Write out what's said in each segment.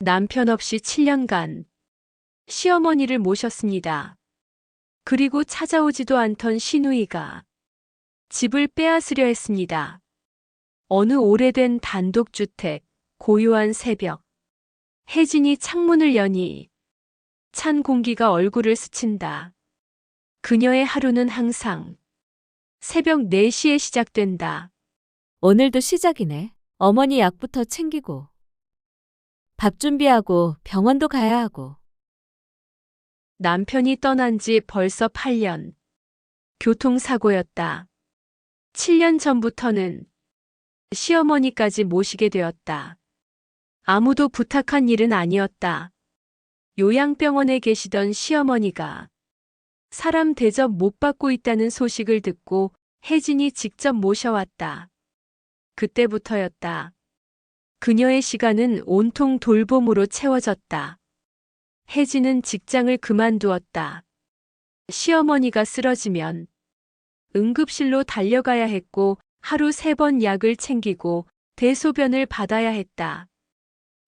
남편 없이 7년간 시어머니를 모셨습니다. 그리고 찾아오지도 않던 시누이가 집을 빼앗으려 했습니다. 어느 오래된 단독주택, 고요한 새벽. 혜진이 창문을 여니 찬 공기가 얼굴을 스친다. 그녀의 하루는 항상 새벽 4시에 시작된다. 오늘도 시작이네. 어머니 약부터 챙기고, 밥 준비하고 병원도 가야 하고. 남편이 떠난 지 벌써 8년. 교통사고였다. 7년 전부터는 시어머니까지 모시게 되었다. 아무도 부탁한 일은 아니었다. 요양병원에 계시던 시어머니가 사람 대접 못 받고 있다는 소식을 듣고 혜진이 직접 모셔왔다. 그때부터였다. 그녀의 시간은 온통 돌봄으로 채워졌다. 혜진은 직장을 그만두었다. 시어머니가 쓰러지면 응급실로 달려가야 했고 하루 3번 약을 챙기고 대소변을 받아야 했다.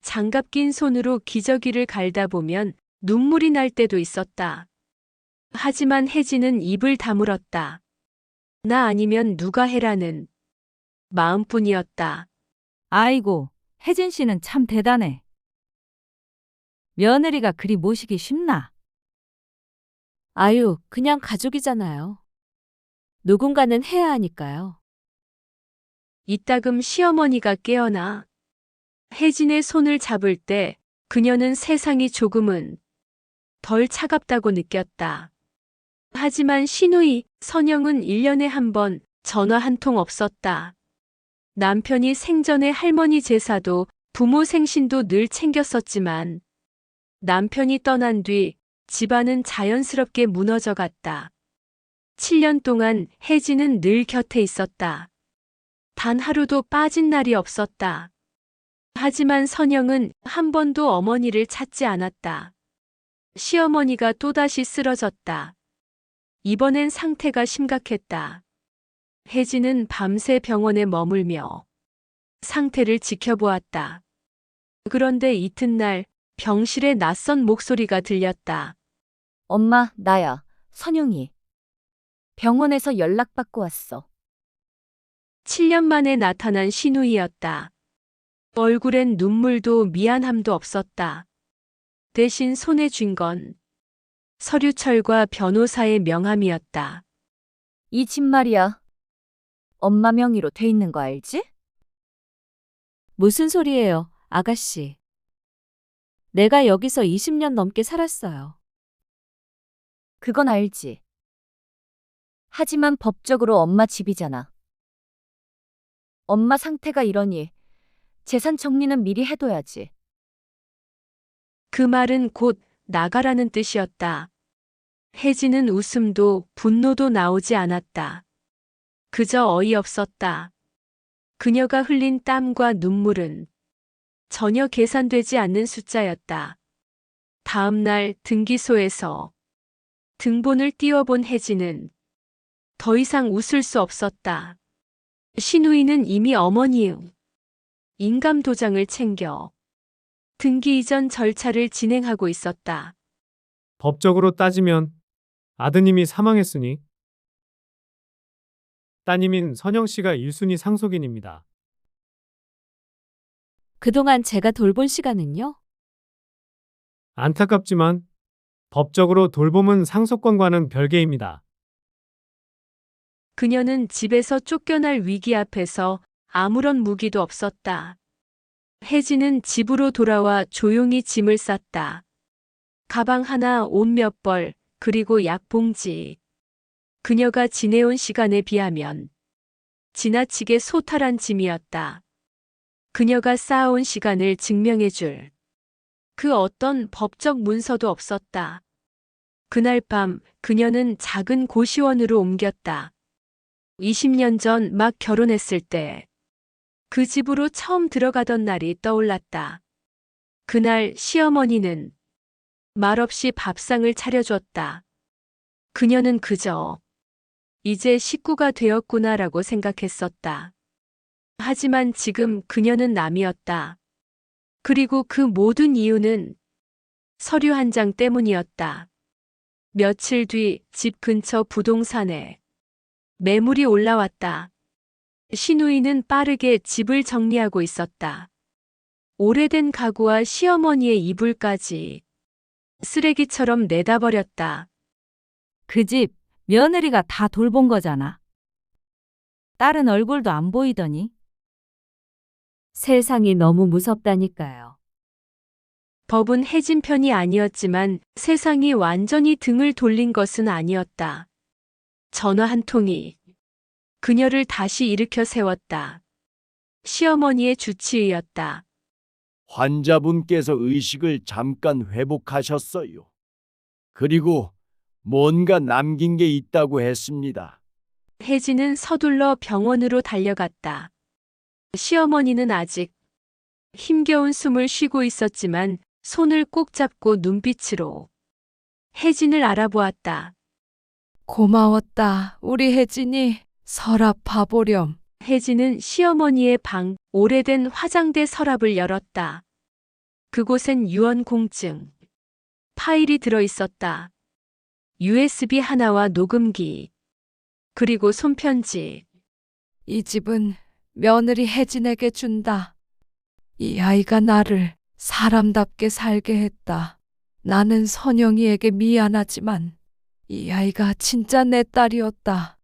장갑 낀 손으로 기저귀를 갈다 보면 눈물이 날 때도 있었다. 하지만 혜진은 입을 다물었다. 나 아니면 누가 해라는 마음뿐이었다. 아이고, 혜진 씨는 참 대단해. 며느리가 그리 모시기 쉽나? 아유, 그냥 가족이잖아요. 누군가는 해야 하니까요. 이따금 시어머니가 깨어나 혜진의 손을 잡을 때 그녀는 세상이 조금은 덜 차갑다고 느꼈다. 하지만 시누이, 선영은 1년에 한 번 전화 한 통 없었다. 남편이 생전에 할머니 제사도 부모 생신도 늘 챙겼었지만 남편이 떠난 뒤 집안은 자연스럽게 무너져 갔다. 7년 동안 혜진은 늘 곁에 있었다. 단 하루도 빠진 날이 없었다. 하지만 선영은 한 번도 어머니를 찾지 않았다. 시어머니가 또다시 쓰러졌다. 이번엔 상태가 심각했다. 혜진은 밤새 병원에 머물며 상태를 지켜보았다. 그런데 이튿날 병실에 낯선 목소리가 들렸다. 엄마, 나야, 선영이. 병원에서 연락받고 왔어. 7년 만에 나타난 시누이였다. 얼굴엔 눈물도 미안함도 없었다. 대신 손에 쥔 건 서류철과 변호사의 명함이었다. 이 집 말이야. 엄마 명의로 돼 있는 거 알지? 무슨 소리예요, 아가씨. 내가 여기서 20년 넘게 살았어요. 그건 알지. 하지만 법적으로 엄마 집이잖아. 엄마 상태가 이러니 재산 정리는 미리 해둬야지. 그 말은 곧 나가라는 뜻이었다. 혜진은 웃음도 분노도 나오지 않았다. 그저 어이없었다. 그녀가 흘린 땀과 눈물은 전혀 계산되지 않는 숫자였다. 다음 날 등기소에서 등본을 띄워본 혜진은 더 이상 웃을 수 없었다. 시누이는 이미 어머니의 인감도장을 챙겨 등기 이전 절차를 진행하고 있었다. 법적으로 따지면 아드님이 사망했으니 따님인 선영 씨가 1순위 상속인입니다. 그동안 제가 돌본 시간은요? 안타깝지만 법적으로 돌봄은 상속권과는 별개입니다. 그녀는 집에서 쫓겨날 위기 앞에서 아무런 무기도 없었다. 혜진은 집으로 돌아와 조용히 짐을 쌌다. 가방 하나, 옷 몇 벌, 그리고 약봉지. 그녀가 지내온 시간에 비하면 지나치게 소탈한 짐이었다. 그녀가 쌓아온 시간을 증명해줄 그 어떤 법적 문서도 없었다. 그날 밤 그녀는 작은 고시원으로 옮겼다. 20년 전 막 결혼했을 때 그 집으로 처음 들어가던 날이 떠올랐다. 그날 시어머니는 말없이 밥상을 차려줬다. 그녀는 그저 이제 식구가 되었구나라고 생각했었다. 하지만 지금 그녀는 남이었다. 그리고 그 모든 이유는 서류 한 장 때문이었다. 며칠 뒤 집 근처 부동산에 매물이 올라왔다. 신우이는 빠르게 집을 정리하고 있었다. 오래된 가구와 시어머니의 이불까지 쓰레기처럼 내다버렸다. 그 집 며느리가 다 돌본 거잖아. 딸은 얼굴도 안 보이더니. 세상이 너무 무섭다니까요. 법은 해진 편이 아니었지만 세상이 완전히 등을 돌린 것은 아니었다. 전화 한 통이 그녀를 다시 일으켜 세웠다. 시어머니의 주치의였다. 환자분께서 의식을 잠깐 회복하셨어요. 그리고 뭔가 남긴 게 있다고 했습니다. 혜진은 서둘러 병원으로 달려갔다. 시어머니는 아직 힘겨운 숨을 쉬고 있었지만 손을 꼭 잡고 눈빛으로 혜진을 알아보았다. 고마웠다. 우리 혜진이 서랍 봐보렴. 혜진은 시어머니의 방 오래된 화장대 서랍을 열었다. 그곳엔 유언 공증 파일이 들어 있었다. USB 하나와 녹음기 그리고 손편지. 이 집은 며느리 혜진에게 준다. 이 아이가 나를 사람답게 살게 했다. 나는 선영이에게 미안하지만 이 아이가 진짜 내 딸이었다.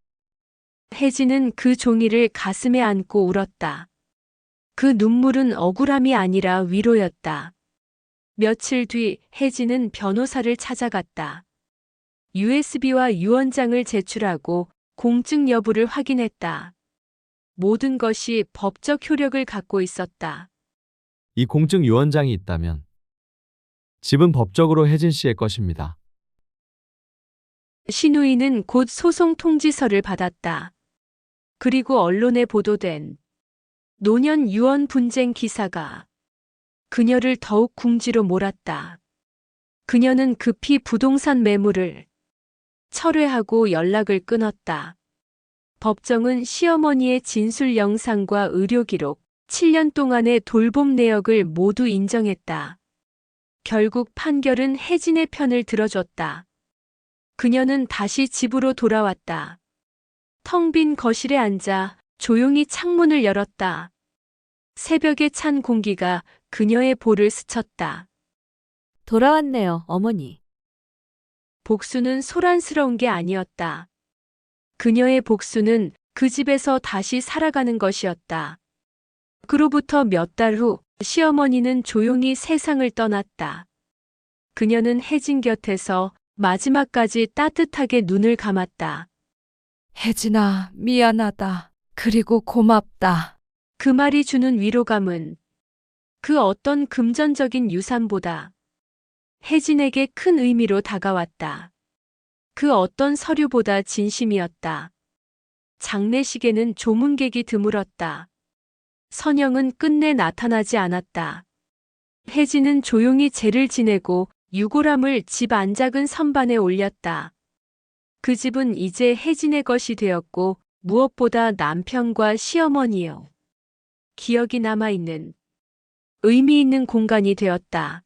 혜진은 그 종이를 가슴에 안고 울었다. 그 눈물은 억울함이 아니라 위로였다. 며칠 뒤 혜진은 변호사를 찾아갔다. USB와 유언장을 제출하고 공증 여부를 확인했다. 모든 것이 법적 효력을 갖고 있었다. 이 공증 유언장이 있다면 집은 법적으로 혜진 씨의 것입니다. 신우이는 곧 소송 통지서를 받았다. 그리고 언론에 보도된 노년 유언 분쟁 기사가 그녀를 더욱 궁지로 몰았다. 그녀는 급히 부동산 매물을 철회하고 연락을 끊었다. 법정은 시어머니의 진술 영상과 의료 기록, 7년 동안의 돌봄 내역을 모두 인정했다. 결국 판결은 혜진의 편을 들어줬다. 그녀는 다시 집으로 돌아왔다. 텅 빈 거실에 앉아 조용히 창문을 열었다. 새벽에 찬 공기가 그녀의 볼을 스쳤다. 돌아왔네요, 어머니. 복수는 소란스러운 게 아니었다. 그녀의 복수는 그 집에서 다시 살아가는 것이었다. 그로부터 몇 달 후 시어머니는 조용히 세상을 떠났다. 그녀는 혜진 곁에서 마지막까지 따뜻하게 눈을 감았다. 혜진아, 미안하다. 그리고 고맙다. 그 말이 주는 위로감은 그 어떤 금전적인 유산보다 혜진에게 큰 의미로 다가왔다. 그 어떤 서류보다 진심이었다. 장례식에는 조문객이 드물었다. 선영은 끝내 나타나지 않았다. 혜진은 조용히 제를 지내고 유골함을 집 안작은 선반에 올렸다. 그 집은 이제 혜진의 것이 되었고 무엇보다 남편과 시어머니요. 기억이 남아있는 의미 있는 공간이 되었다.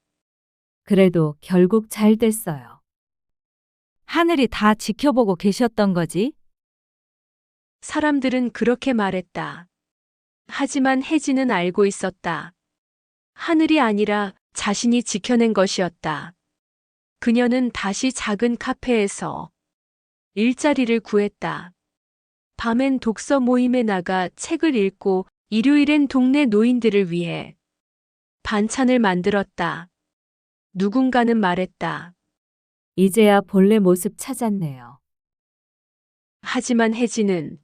그래도 결국 잘 됐어요. 하늘이 다 지켜보고 계셨던 거지? 사람들은 그렇게 말했다. 하지만 혜진은 알고 있었다. 하늘이 아니라 자신이 지켜낸 것이었다. 그녀는 다시 작은 카페에서 일자리를 구했다. 밤엔 독서 모임에 나가 책을 읽고 일요일엔 동네 노인들을 위해 반찬을 만들었다. 누군가는 말했다. 이제야 본래 모습 찾았네요. 하지만 혜진은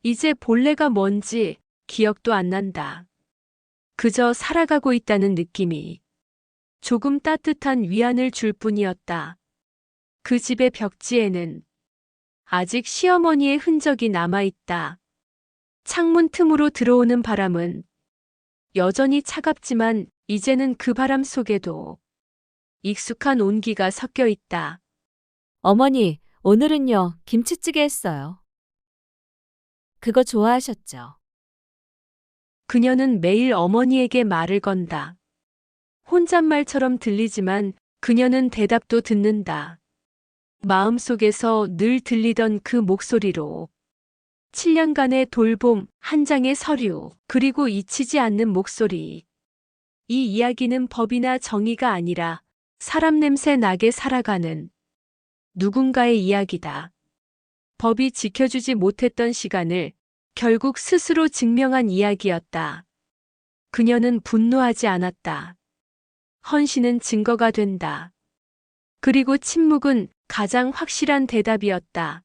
이제 본래가 뭔지 기억도 안 난다. 그저 살아가고 있다는 느낌이 조금 따뜻한 위안을 줄 뿐이었다. 그 집의 벽지에는 아직 시어머니의 흔적이 남아있다. 창문 틈으로 들어오는 바람은 여전히 차갑지만 이제는 그 바람 속에도 익숙한 온기가 섞여 있다. 어머니, 오늘은요, 김치찌개 했어요. 그거 좋아하셨죠? 그녀는 매일 어머니에게 말을 건다. 혼잣말처럼 들리지만 그녀는 대답도 듣는다. 마음속에서 늘 들리던 그 목소리로 7년간의 돌봄, 한 장의 서류, 그리고 잊히지 않는 목소리. 이 이야기는 법이나 정의가 아니라 사람 냄새 나게 살아가는 누군가의 이야기다. 법이 지켜주지 못했던 시간을 결국 스스로 증명한 이야기였다. 그녀는 분노하지 않았다. 헌신은 증거가 된다. 그리고 침묵은 가장 확실한 대답이었다.